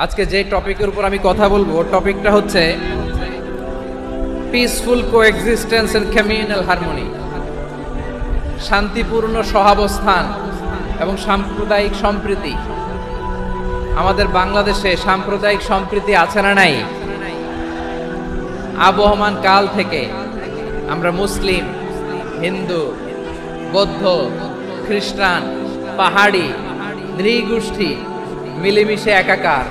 আজকে যে টপিকের উপর আমি কথা বলবো টপিকটা হচ্ছে peaceful coexistence and communal harmony, শান্তিপূর্ণ সহাবস্থান এবং সাম্প্রদায়িক সম্প্রীতি। আমাদের বাংলাদেশে সাম্প্রদায়িক সম্প্রীতি আছে না নাই? আবহমান কাল থেকে আমরা মুসলিম, হিন্দু, বৌদ্ধ, খ্রিস্টান, পাহাড়ি, নৃগোষ্ঠী মিলেমিশে একাকার,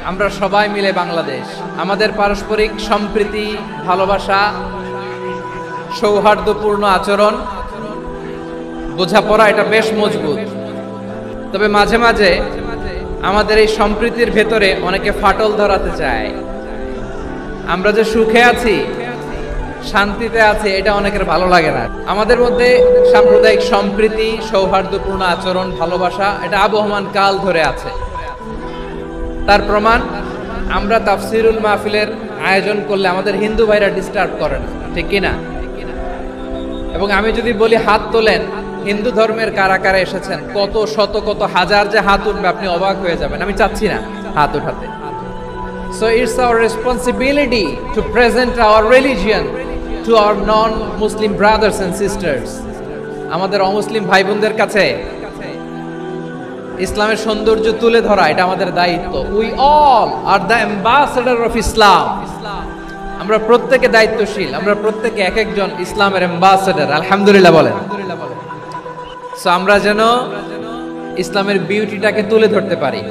আমরা সবাই মিলে বাংলাদেশ। আমাদের পারস্পরিক সম্প্রীতি, ভালোবাসা, সৌহার্দ্যপূর্ণ আচরণ, বোঝাপড়া এটা বেশ মজবুত। তবে মাঝে মাঝে আমাদের এই সম্প্রীতির ভেতরে অনেকে ফাটল ধরাতে চায়। আমরা যে সুখে আছি, শান্তিতে আছি, এটা অনেকের ভালো লাগে না। আমাদের মধ্যে সাম্প্রদায়িক সম্প্রীতি, সৌহার্দ্যপূর্ণ আচরণ, ভালোবাসা এটা আবহমান কাল ধরে আছে। তার প্রমাণ আমরা তাফসিরুল মাহফিলের আয়োজন করলে আমাদের হিন্দু ভাইরা ডিস্টার্ব করে না, ঠিক কিনা? এবং আমি যদি বলি হাত তোলেন, হিন্দু ধর্মের কারা কারা এসেছেন, কত শত কত হাজার যে হাত উঠবে, আপনি অবাক হয়ে যাবেন। আমি চাচ্ছি না হাত উঠাতে। So it's our responsibility to present our religion to our non-Muslim brothers and sisters. আমাদের অমুসলিম ভাই বোনদের কাছে ইসলামের সৌন্দর্য তুলে ধরা এটা আমাদের দায়িত্ব। We all are the ambassador of Islam. আমরা প্রত্যেকে দায়িত্বশীল, আমরা প্রত্যেকে এক একজন ইসলামের অ্যাম্বাসেডর। আলহামদুলিল্লাহ বলেন। সো আমরা যেন ইসলামের বিউটিটাকে তুলে ধরতে পারি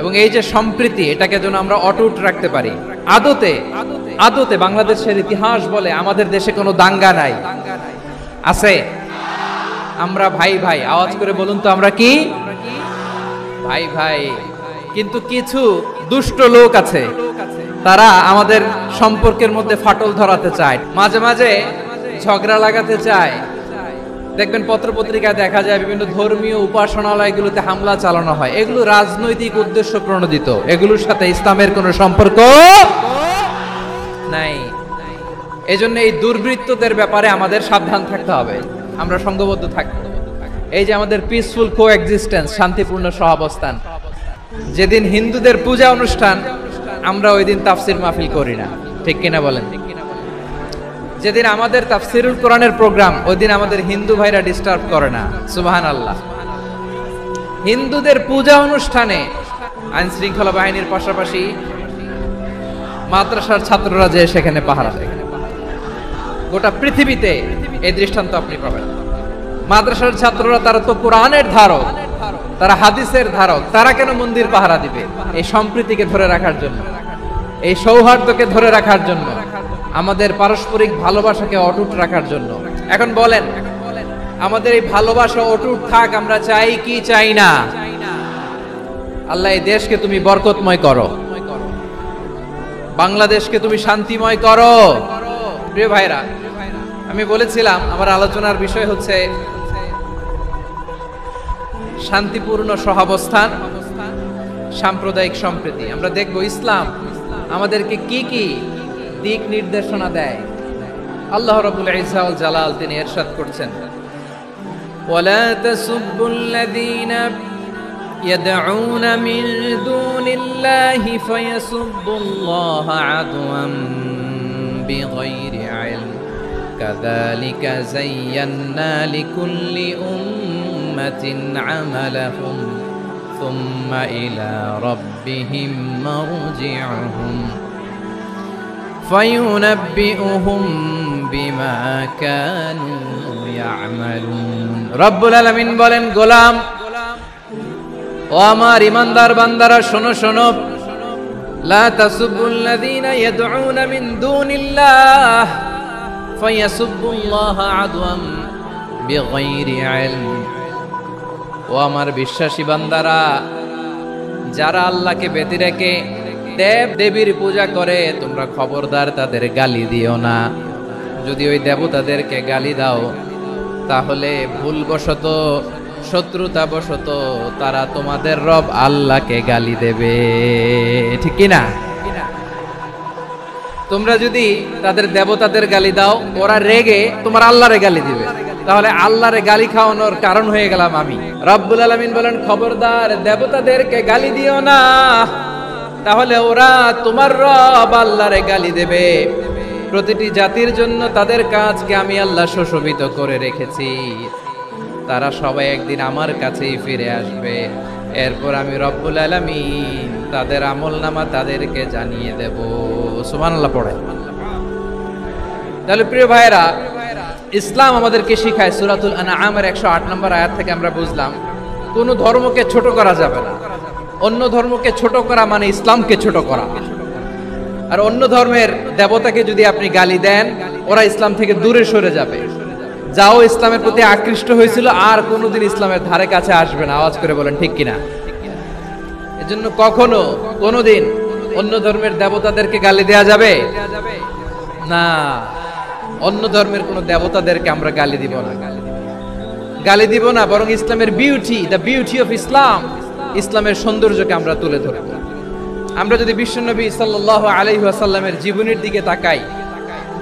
এবং এই যে সম্প্রীতি এটাকে যেন আমরা অটুট রাখতে পারি। আদতে বাংলাদেশের ইতিহাস বলে আমাদের দেশে কোনো দাঙ্গা নাই, আছে? আমরা ভাই ভাই, আওয়াজ করে বলুন তো আমরা কি ভাই ভাই। কিন্তু কিছু দুষ্ট লোক আছে, তারা আমাদের সম্পর্কের মধ্যে ফাটল ধরাতে চায়, মাঝে মাঝে ঝগড়া লাগাতে চায়। দেখবেন পত্রপত্রিকায় দেখা যায় বিভিন্ন ধর্মীয় উপাসনালয়গুলোতে হামলা চালানো হয়। এগুলো রাজনৈতিক উদ্দেশ্য প্রণোদিত, এগুলোর সাথে ইসলামের কোনো সম্পর্ক নাই। এজন্য এই দুর্বৃত্তদের ব্যাপারে আমাদের সাবধান থাকতে হবে, আমরা সংঘবদ্ধ থাকতে। এই যে আমাদের পিসফুল কোএক্সিস্টেন্স, শান্তিপূর্ণ সহাবস্থান, যেদিন হিন্দুদের পূজা অনুষ্ঠান আমরা ওই দিন তাফসির মাহফিল করি না, ঠিক কিনা বলেন? যেদিন আমাদের তাফসিরুল কোরআনের প্রোগ্রাম, ওই দিন আমাদের হিন্দু ভাইরা ডিস্টার্ব করে না। সুবহানাল্লাহ। হিন্দুদের পূজা অনুষ্ঠানে আইন শৃঙ্খলা বাহিনীর পাশাপাশি মাদ্রাসার ছাত্ররা যে সেখানে পাহারা দেয়। গোটা পৃথিবীতে এই দৃষ্টান্ত আপনি পাবেন। মাদ্রাসার ছাত্ররা তারা তো কোরআনের ধারক, তারা হাদিসের ধারক, তারা কেন মন্দির পাহারা দিবে? এই সম্প্রীতিকে ধরে রাখার জন্য, এই সৌহার্দ্যকে ধরে রাখার জন্য, আমাদের পারস্পরিক ভালোবাসাকে অটুট রাখার জন্য। এখন বলেন, আমাদের এই ভালোবাসা অটুট থাক, আমরা চাই কি চাই না? আল্লাহ এই দেশকে তুমি বরকতময় করো, বাংলাদেশকে তুমি শান্তিময় করো। প্রিয় ভাইরা, আমি বলেছিলাম আমার আলোচনার বিষয় হচ্ছে শান্তিপূর্ণ সহাবস্থান, সাম্প্রদায়িক সম্প্রীতি। আমরা দেখব ইসলাম আমাদেরকে কি কি দিক নির্দেশনা দেয়। আল্লাহ রাব্বুল ইজ্জা ওয়াল জালাল তিনি ইরশাদ করছেন, ওয়ালা তাসুব্বুল্লাযীনা ইয়াদউনা মিন দুনিল্লাহি ফায়াসুব্বুল্লাহা আদওয়ান বিগাইরি ইলম কাযালিকা যায়্যান্না লিকুল্লি উম্মাতিন আমালাহুম সুম্মা ইলা রাব্বিহিম মারজিউহুম ফায়ুনাব্বিউহুম বিমা কানু ইয়ামালুন। রব্বুল আলামিন বলেন, গোলাম ও আমার ইমানদার বান্দারা, শোনো শোনো, লা তাসুবুল্লাযীনা ইয়াদউনা মিন দুনিল্লাহ ফায়াসুবুল্লাহা আদওয়াম বিগাইরি ইলম। ও আমার বিশ্বাসী বান্দারা, যারা আল্লাহকে ব্যতি রেখে দেব দেবীর পূজা করে, তোমরা খবরদার তাদের গালি দিও না। যদি ওই দেবতাদেরকে গালি দাও তাহলে ভুলবশত, শত্রুতাবশত তারা তোমাদের রব আল্লাহকে গালি দেবে, ঠিক কিনা? তোমরা যদি তাদের দেবতাদের গালি দাও, ওরা রেগে তোমার আল্লাহরে গালি দিবে, তাহলে আল্লাহরে গালি খাওয়ানোর কারণ হয়ে গেলাম আমি। রব্বুল আলামিন বলেন, খবরদার দেবতাদেরকে গালি দিও না। তাহলে ওরা তোমার রব আল্লাহরে গালি দেবে। প্রতিটি জাতির জন্য তাদের কাজকে আমি আল্লাহ সুশোভিত করে রেখেছি, তারা সবাই একদিন আমার কাছেই ফিরে আসবে। এরপর আমি রব্বুল আলামিন তাদের আমলনামা তাদেরকে জানিয়ে দেব। সুবহানাল্লাহ পড়ে। তাহলে প্রিয় ভাইরা, ইসলাম আমাদেরকে শিখায়, সূরাতুল আনআমের 108 নম্বর আয়াত থেকে আমরা বুঝলাম কোন ধর্মকে ছোট করা যাবে না। অন্য ধর্মকে ছোট করা মানে ইসলামকে ছোট করা। আর অন্য ধর্মের দেবতাকে যদি আপনি গালি দেন, ওরা ইসলাম থেকে দূরে সরে যাবে। যাও ইসলামের প্রতি আকৃষ্ট হয়েছিল আর কোনোদিন ইসলামের ধারে কাছে আসবে না। আওয়াজ করে বলেন ঠিক কিনা? এজন্য কখনো কোনোদিন অন্য ধর্মের দেবতাদেরকে গালি দেয়া যাবে না। অন্য ধর্মের কোন দেবতাদেরকে আমরা গালি দিব না, গালি দিব না, বরং ইসলামের beauty, the beauty of Islam, ইসলামের সৌন্দর্যকে আমরা তুলে ধরব। আমরা যদি বিশ্বনবী সাল্লাল্লাহু আলাইহি ওয়াসাল্লামের জীবনের দিকে তাকাই,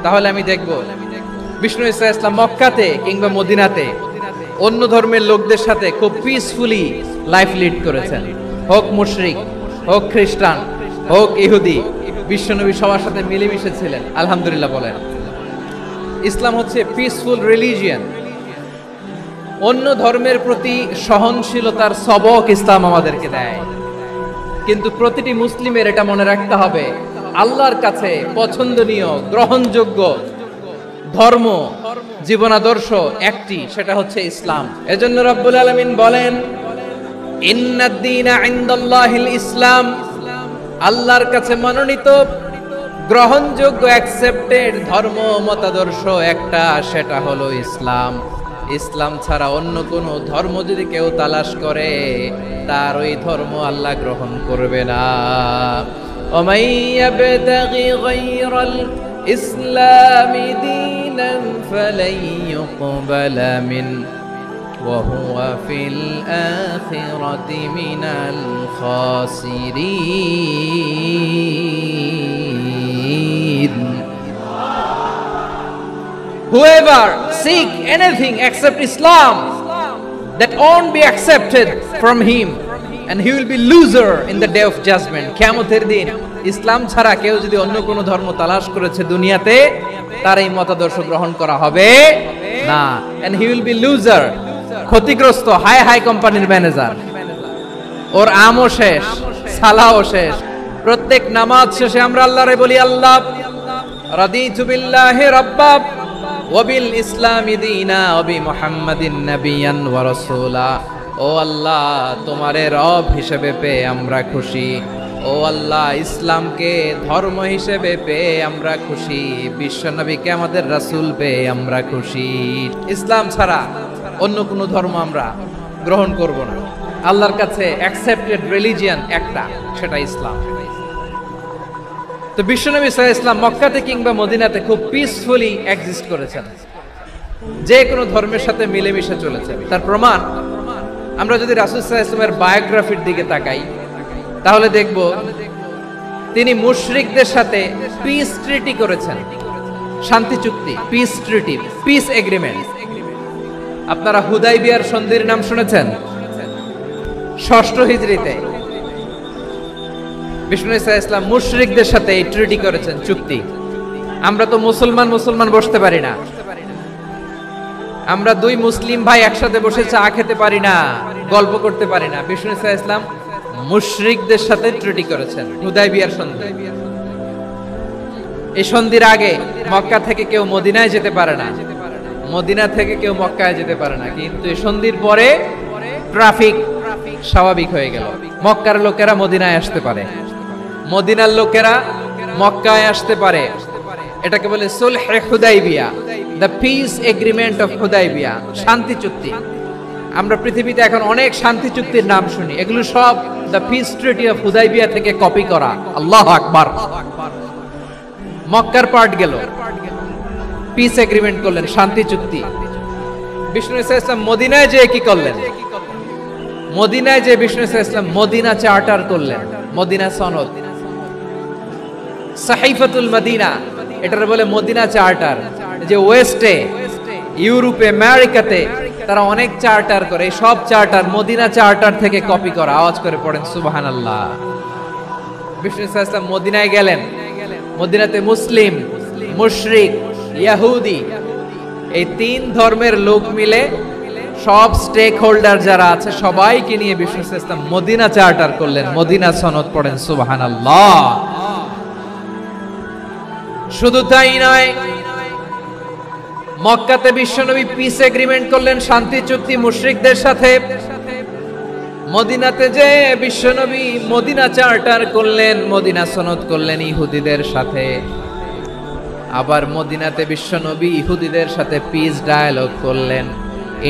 তাহলে আমি দেখব বিষ্ণু ইসলাম মক্কাতে কিংবা মদিনাতে অন্য ধর্মের লোকদের সাথে খুব পিসফুলি লাইফ লিড করেছেন। হোক মুশরিক, হোক খ্রিস্টান, হোক ইহুদি, বিশ্বনবী সবার সাথে মিলেমিশে ছিলেন। আলহামদুলিল্লাহ বলেন। ইসলাম হচ্ছে পিসফুল রিলিজিয়ান। অন্য ধর্মের প্রতি সহনশীলতার সবক ইসলাম আমাদেরকে দেয়। কিন্তু প্রতিটি মুসলিমের এটা মনে রাখতে হবে, আল্লাহর কাছে পছন্দনীয় গ্রহণযোগ্য ধর্ম, জীবনাদর্শ একটি, সেটা হচ্ছে ইসলাম। এজন্য রব্বুল আলামিন বলেন, ইন্নাদ দীনা ইনদাল্লাহিল ইসলাম, আল্লাহর কাছে মনোনীত গ্রহণযোগ্য অ্যাকসেপ্টেড ধর্ম মতাদর্শ একটা, সেটা হলো ইসলাম। ইসলাম ছাড়া অন্য কোন ধর্ম যদি কেউ তালাশ করে, তার ওই ধর্ম আল্লাহ গ্রহণ করবে না। ওমাই ইয়াবতাগি গায়রাল ইসলামি দীনান ফালাই ইউকবালা মিন ওয়া হুয়া ফিল আখিরাতি মিনাল খাসিরিন। Whoever seek anything except Islam, that won't be accepted from him, and he will be loser in the day of judgment. কিয়ামতের দিন ইসলাম ছাড়া কেউ যদি অন্য কোন ধর্ম তালাশ করেছে দুনিয়াতে, তার এই মতাদর্শ গ্রহণ করা হবে না, and he will be loser, ক্ষতিগ্রস্ত, হাই কোম্পানির ম্যানেজার। ওর আমও শেষ, সালাও শেষ। প্রত্যেক নামাজ শেষে আমরা আল্লাহরে বলি, আল্লাহ রাদিতু বিল্লাহি রাব্বা ওয়াবিল ইসলামি দীনা ওয়াবি মুহাম্মাদিন নাবিয়ান ওয়া রাসূলা। ও আল্লাহ, তোমারে রব হিসেবে পেয়ে আমরা খুশি। ও আল্লাহ, ইসলামকে ধর্ম হিসেবে পেয়ে আমরা খুশি। বিশ্বনবীকে আমাদের রাসূল পেয়ে আমরা খুশি। ইসলাম ছাড়া অন্য কোনো ধর্ম আমরা গ্রহণ করব না। আল্লাহর কাছে অ্যাকসেপ্টেড রিলিজিয়ান একটা, সেটা ইসলাম। তো বিশ্বনবী সাল্লাল্লাহু আলাইহি ওয়াসাল্লাম মক্কাতে কিংবা মদিনাতে খুব পিসফুলি এক্সিস্ট করেছেন, যে কোনো ধর্মের সাথে মিলেমিশে চলেছেন। তার প্রমাণ আমরা যদি রাসূল সাল্লাল্লাহু আলাইহি ওয়াসাল্লামের বায়োগ্রাফির দিকে তাকাই, তাহলে দেখব তিনি মুশরিকদের সাথে পিস ট্রিটি করেছেন, শান্তি চুক্তি, পিস ট্রিটি, পিস এগ্রিমেন্ট। আপনারা হুদাইবিয়ার সন্ধির নাম শুনেছেন? 6ষ্ঠ হিজরিতে বিষ্ণু ইসলাম মুশরিকদের সাথে এই ট্রিটি করেছেন, চুক্তি। আমরা তো মুসলমান বসতে পারি না, আমরা দুই মুসলিম ভাই একসাথে বসে চা খেতে পারি না, গল্প করতে পারি না। বিষ্ণু ইসলাম মুশরিকদের সাথে ট্রিটি করেছেন, হুদাইবিয়ার সন্ধি। এই সন্ধির আগে মক্কা থেকে কেউ মদিনায় যেতে পারে না, মদিনা থেকে কেউ মক্কায় যেতে পারে না। কিন্তু এই সন্ধির পরে ট্রাফিক স্বাভাবিক হয়ে গেল। মক্কার লোকেরা মদিনায় আসতে পারে, মদিনার লোকেরা মক্কায় আসতে পারে। এটাকে বলে সুলহে Hudaibiya, the peace agreement of Hudaibiya, শান্তি চুক্তি। আমরা পৃথিবীতে এখন অনেক শান্তি চুক্তির নাম শুনি, এগুলো সব the piece treaty of Hudaibiya থেকে কপি করা। আল্লাহু আকবার। মক্কার পার্ট গেল, পিস এগ্রিমেন্ট করলেন, শান্তি চুক্তি। বিষ্ণু ইসলাম মদিনায় যেয়ে কি করলেন? মদিনায় যে বিষ্ণু ইসলাম মদিনা চার্টার করলেন, মদিনা সনদ, সাহিফাতুল মদিনা, এটার বলে মদিনা চার্টার। যে ওয়েস্টে, ইউরোপে, আমেরিকাতে তারা অনেক চার্টার করে, সব চার্টার মদিনা চার্টার থেকে কপি করা। আওয়াজ করে পড়েন সুবহানাল্লাহ। বিষ্ণু ইসলাম মদিনায় গেলেন। মদিনাতে মুসলিম, মুশরিক, ইহুদি এই তিন ধর্মের লোক মিলে সব স্টেক হোল্ডার যারা আছে সবাইকে নিয়ে বিষ্ণু ইসলাম মদিনা চার্টার করলেন, মদিনা সনদ। পড়েন সুবহানাল্লাহ। শুধু তাই নয়, মক্কাতে বিশ্বনবী পিস এগ্রিমেন্ট করলেন, শান্তি চুক্তি মুশরিকদের সাথে। মদিনাতে যে বিশ্বনবী মদিনা চার্টার করলেন, মদিনা সনদ করলেন ইহুদিদের সাথে। আবার মদিনাতে বিশ্বনবী ইহুদিদের সাথে পিস ডায়ালগ করলেন,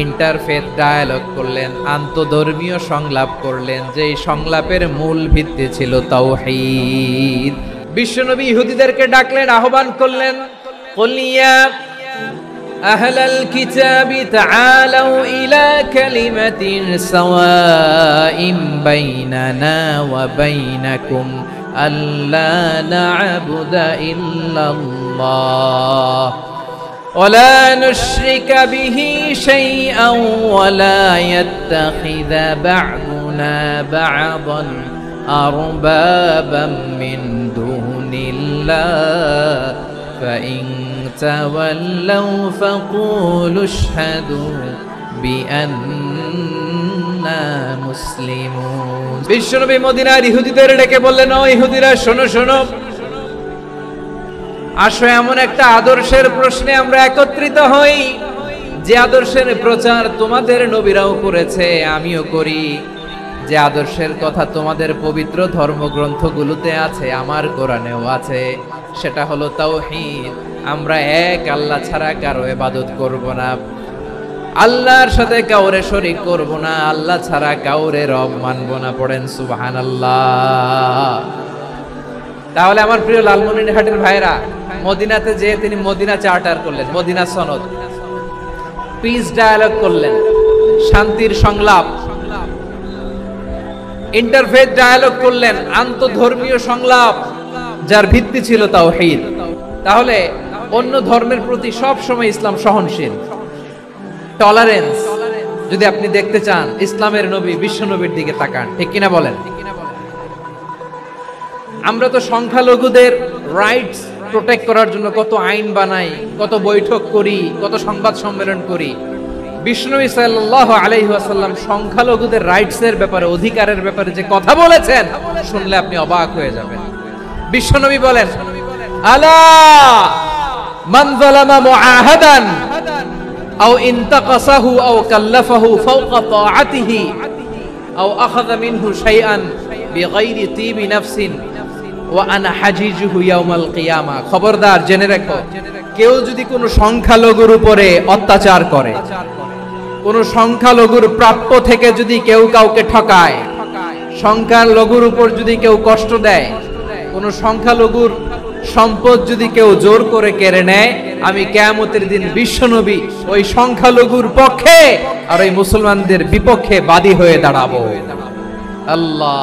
ইন্টারফেথ ডায়ালগ করলেন, আন্তধর্মীয় সংলাপ করলেন, যেই সংলাপের মূল ভিত্তি ছিল তাওহীদ। বিশ্বনবী ইহুদিদেরকে ডাকলেন, আহ্বান করলেন, কুলিয়া আহলাল কিতাবি তাআলাউ ইলা কালিমাতিন সাওয়াইন বাইনানা ওয়া বাইনাকুম আল্লা না'বুদা ইল্লাল্লাহ ওয়ালা নুশরিকা বিহি শাইআন ওয়ালা ইয়াত্তাখিযা বা'দুনা বা'দান আরবাবাম মিন দুনিল্লাহ ফাইন তাওয়াল্লাউ ফাকুলু আশহাদু বিআন্না মুসলিমুন। বিশ্বনবী মদিনার ইহুদিদের ডেকে বললেন, ও ইহুদিরা, শোনো শোনো, আসো এমন একটা আদর্শের প্রশ্নে আমরা একত্রিত হই, যে আদর্শের প্রচার তোমাদের নবীরাও করেছে, আমিও করি, যে আদর্শের কথা তোমাদের পবিত্র ধর্মগ্রন্থগুলোতে আছে, আমার কোরআনেও আছে। সেটা হলো তাওহীদ। আমরা এক আল্লাহ ছাড়া কারো ইবাদত করব না, আল্লাহর সাথে কাউরে শরীক করব না, আল্লাহ ছাড়া কাউরে রব মানব না। পড়েন সুবহানাল্লাহ। তাহলে আমার প্রিয় লালমনিরহাটের ভাইরা, মদিনাতে যে তিনি মদিনা চার্টার করলেন, মদিনা সনদ, পিস ডায়ালগ করলেন, শান্তির সংলাপ, ইন্টারফেথ ডায়ালগ করলেন, আন্তধর্মীয় সংলাপ, যার ভিত্তি ছিল তাওহীদ। তাহলে অন্য ধর্মের প্রতি সব সময় ইসলাম সহনশীল, টলারেন্স। যদি আপনি দেখতে চান ইসলামের নবী বিশ্ব নবীর দিকে তাকান, ঠিক কিনা বলেন? আমরা তো সংখ্যালঘুদের রাইটস প্রোটেক্ট করার জন্য কত আইন বানাই, কত বৈঠক করি, কত সংবাদ সম্মেলন করি। বিষ্ণু সাল্লাল্লাহু আলাইহি ওয়াসাল্লাম সংখ্যালঘুদের রাইটসের ব্যাপারে, অধিকারের ব্যাপারে যে কথা বলেছেন, শুনলে আপনি অবাক হয়ে যাবেন। বিশ্বনবী বলেন, আলা মান যালামা মুআহাদান আও ইনতাকাসাহু আও কাল্লাফাহু ফাওকা তাআতিহি আও আখাযা মিনহু শাইআন বিগাইরি তিবি নাফসিন ওয়া আনা হাজিজুহু ইয়াউমাল কিয়ামা। খবরদার, জেনে রাখো, কেউ যদি কোনো সংখ্যালঘুর উপরে অত্যাচার করে, কোন সংখ্যালঘুর প্রাপ্য থেকে যদি কেউ কাউকে ঠকায়, সংখ্যালঘুর উপর যদি কেউ কষ্ট দেয়, কোন সংখ্যালঘুর সম্পদ যদি কেউ জোর করে কেড়ে নেয়, আমি কিয়ামতের দিন বিশ্বনবী ওই সংখ্যালঘুর পক্ষে আর ওই মুসলমানদের বিপক্ষে বাদী হয়ে দাঁড়াবো। আল্লাহ।